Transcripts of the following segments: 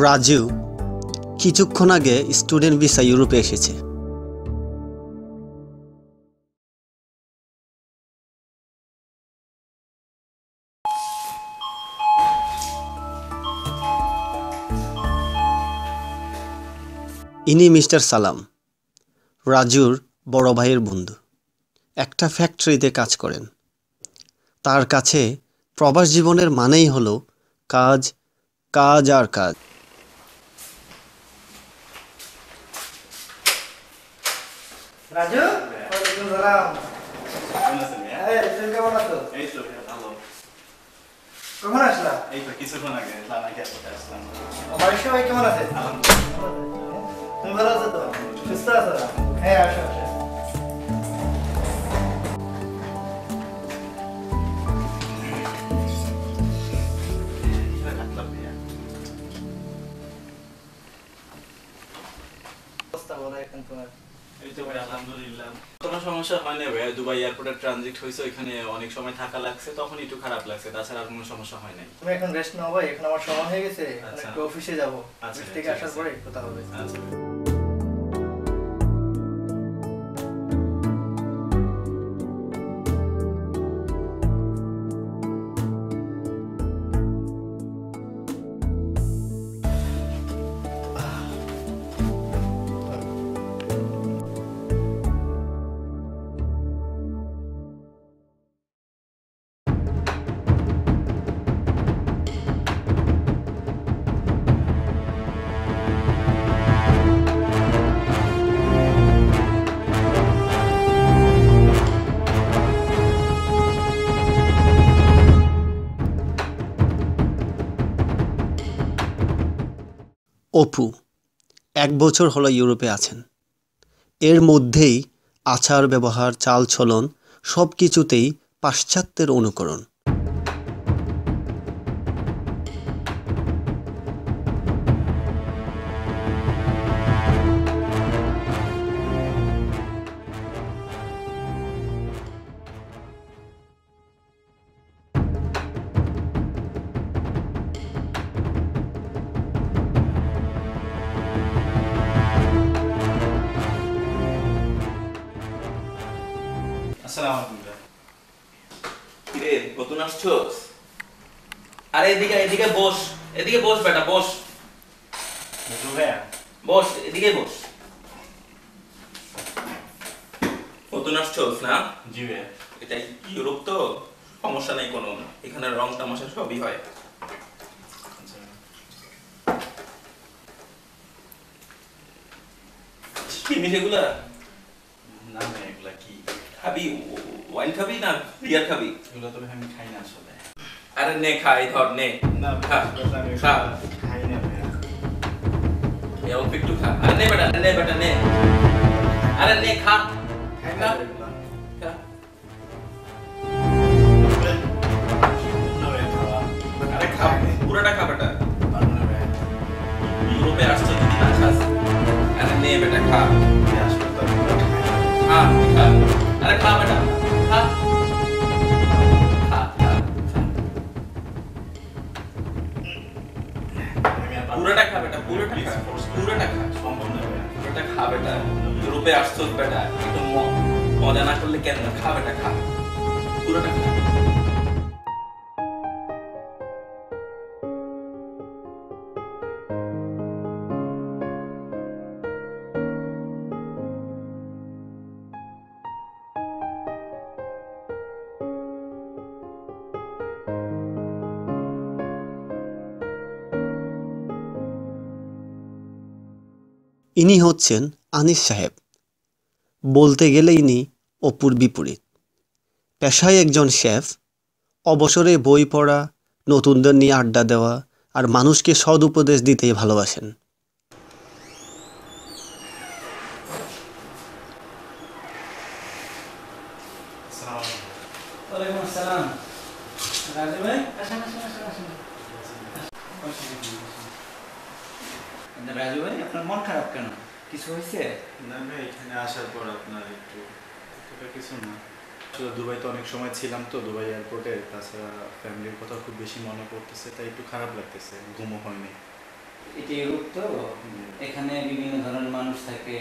রাজু কিছুক্ষণ আগে student visa ইউরোপে এসেছে। ইনি মিস্টার সালাম, রাজুর বড় ভাইয়ের বন্ধু। একটা ফ্যাক্টরিতে কাজ করেন। তার কাছে প্রবাস জীবনের মানেই হলো কাজ, কাজ আর কাজ। রাজু, ওয়ালাইকুম সালাম। কেমন আছেন ভাইয়া? তুমি কেমন আছো? এই তো ভাইয়া ভালো। কখন আসলা? এই তো কিছুক্ষণ আগে লানাকে এয়ারপোর্টে আসলাম। বাড়ির সবাই কেমন আছে? আলহামদুলিল্লাহ। তুমি ভালো আছো তো? সুস্থ আছো? হ্যাঁ, আসো আসো। কিভাবে রাখলাম ভাইয়া? অবস্থা বলো এখন তোমার? এই তো ভাইয়া আলহামদুলিল্লাহ। কোনো সমস্যা হয় না ভাইয়া, দুবাই এয়ারপোর্টে ট্রানজিট হয়েছে, ওইখানে অনেক সময় থাকা লাগছে, তখন একটু খারাপ লাগছে, তাছাড়া আর কোনো সমস্যা হয় নাই। তুমি এখন রেস্ট নাও ভাই, এখন আমার সময় হয়ে গেছে। এখন আচ্ছা। একটু অফিসে যাবো। আচ্ছা, অফিস থেকে ঠিক আসার আছে। পরে কথা হবে। আচ্ছা ভাইয়া। অপু 1 বছর হলো ইউরোপে আছেন। এর মধ্যেই আচার ব্যবহার, চালচলন সব কিছুতেই পাশ্চাত্যের অনুকরণ। আসসালামু আলাইকুম ভাইয়া। কিরে নতুন আসছোস? আরে এদিকে এদিকে বস, এদিকে বস বেটা বস, বুঝলো ভাইয়া? বস এদিকে বস। নতুন আসছোস না? জি ভাইয়া। এটাই ইউরোপ তো, সমস্যা নেই কোনো, এখানে রং তামাশা সবই হয়। আচ্ছা ভাইয়া। কি জিনিস এগুলা? না ভাইয়া, এগুলা কি? খাবি ওয়াইন খাবি না বিয়ার খাবি? এগুলো তো ভাইয়া আমি খাই না আসলে। আরে নে খাই ধর নে। না খা, ভাইয়া, আমি খা। খাই না ভাইয়া। এ অল্প একটু খা। আরে নে বেটা নে বেটা নে। আরে নে খা। খাই খা, না এগুলা। খা। না ভাইয়া, খাওয়া। আরে খা, পুরোটা খা বেটা। পারবো না ভাইয়া। ইউরোপে আসছো যদি না খাস। আরে নে বেটা খা। ভাইয়া, আসলে তো আমি এগুলো খাই না। খা, খা। আরে খা বেটা, খা। খা, খা, খা। আমি আর পারবো না। পুরোটা খা বেটা, পুরোটা খা, পুরোটা খা। সম্ভব না ভাইয়া। পুরোটা খা বেটা। ইউরোপে আসছোস বেটা, একটু মজা না করলে কেন না? খা বেটা খা, পুরোটা খা। ইনি হচ্ছেন আনিস সাহেব। বলতে গেলে ইনি অপুর বিপরীত। পেশায় একজন শেফ, অবসরে বই পড়া, নতুনদের নিয়ে আড্ডা দেওয়া আর মানুষকে সদ উপদেশ দিতেই ভালোবাসেন। আসসালামু আলাইকুম। ওয়ালাইকুম আসসালাম। রাজু ভাই, আসেন আসেন আসেন আসেন। রাজু ভাই, আপনার মন খারাপ কেন? কিছু হয়েছে? না ভাই, এখানে আসার পর আপনার একটু এটা কিছু না, আসলে দুবাইতে অনেক সময় ছিলাম তো, দুবাই এয়ারপোর্টে, তাছাড়া ফ্যামিলির কথা খুব বেশি মনে পড়তেছে, তাই একটু খারাপ লাগতেছে, ঘুমও হয়নি। এটি ইউরোপ তো, এখানে বিভিন্ন ধরনের মানুষ থাকে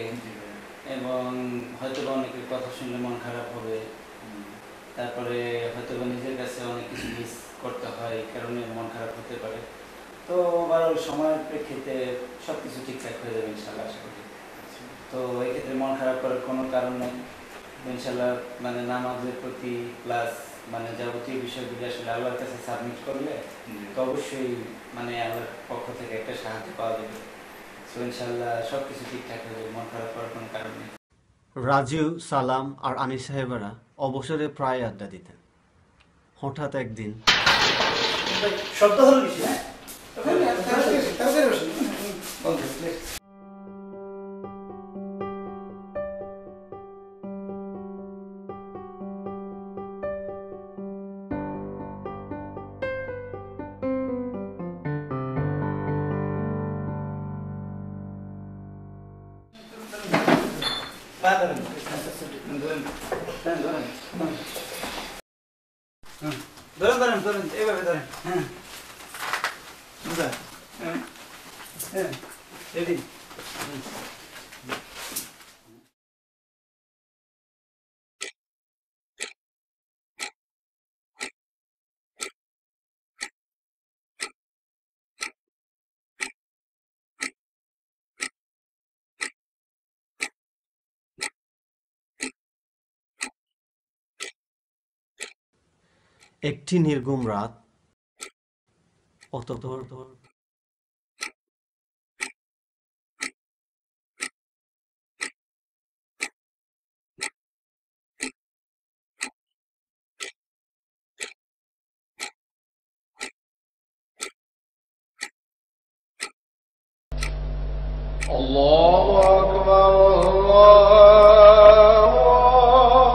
এবং হয়তো অনেকের কথা শুনলে মন খারাপ হবে, তারপরে হয়তো নিজের কাছে অনেক কিছু মিস করতে হয়, এই কারণে মন খারাপ হতে পারে। তো ওভারঅল সময়ের প্রেক্ষিতে সব কিছু ঠিকঠাক হয়ে যাবে ইনশাল্লাহ, আশা করি। তো এক্ষেত্রে মন খারাপ করার কোনো কারণ নেই ইনশাল্লাহ। মানে নামাজের প্রতি প্লাস মানে যাবতীয় বিষয়গুলি আসলে আল্লাহর কাছে সাবমিট করলে তো অবশ্যই মানে আল্লাহর পক্ষ থেকে একটা সাহায্য পাওয়া যাবে। তো ইনশাল্লাহ সব কিছু ঠিকঠাক হয়ে যাবে, মন খারাপ করার কোনো কারণ নেই। রাজু, সালাম আর আনিস সাহেবেরা অবসরে প্রায় আড্ডা দিতেন। হঠাৎ একদিন শব্দ হলো কিছু, হ্যাঁ ধরেন এইভাবে ধরেন, হ্যাঁ বুঝা, হ্যাঁ হ্যাঁ রেডি। একটি নির্ঘুম রাত, অতঃপর الله أكبر الله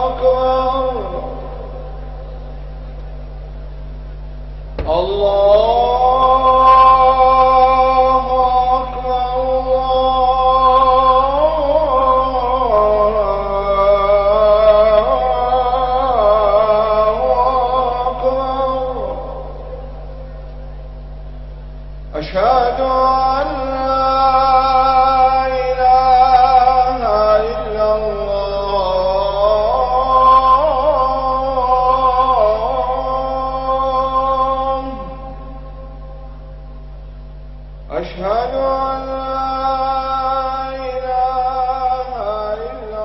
أكبر الله أكبر الله أكبر أشهد أن أشهد أن لا إله إلا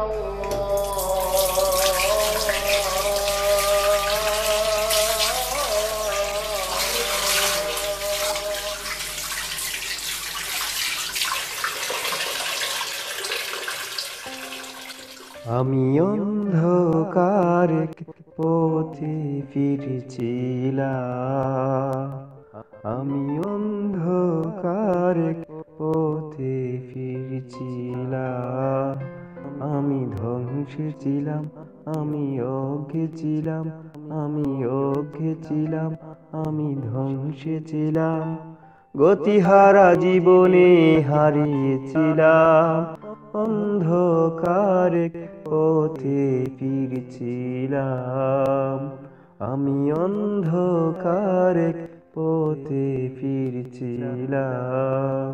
আমি অন্ধকার পথে ফিরছিলাম, আমি অন্ধকার পথে ফিরছিলাম, আমি ধ্বংসে ছিলাম, আমি অজ্ঞে ছিলাম, আমি অজ্ঞে ছিলাম, আমি ধ্বংসে ছিলাম, গতিহারা জীবনে হারিয়েছিলাম, অন্ধকার পথে ফিরছিলাম, আমি অন্ধকার পথে ফিরছিলাম,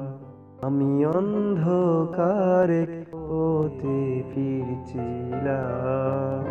আমি অন্ধকার পথে ফিরছিলাম।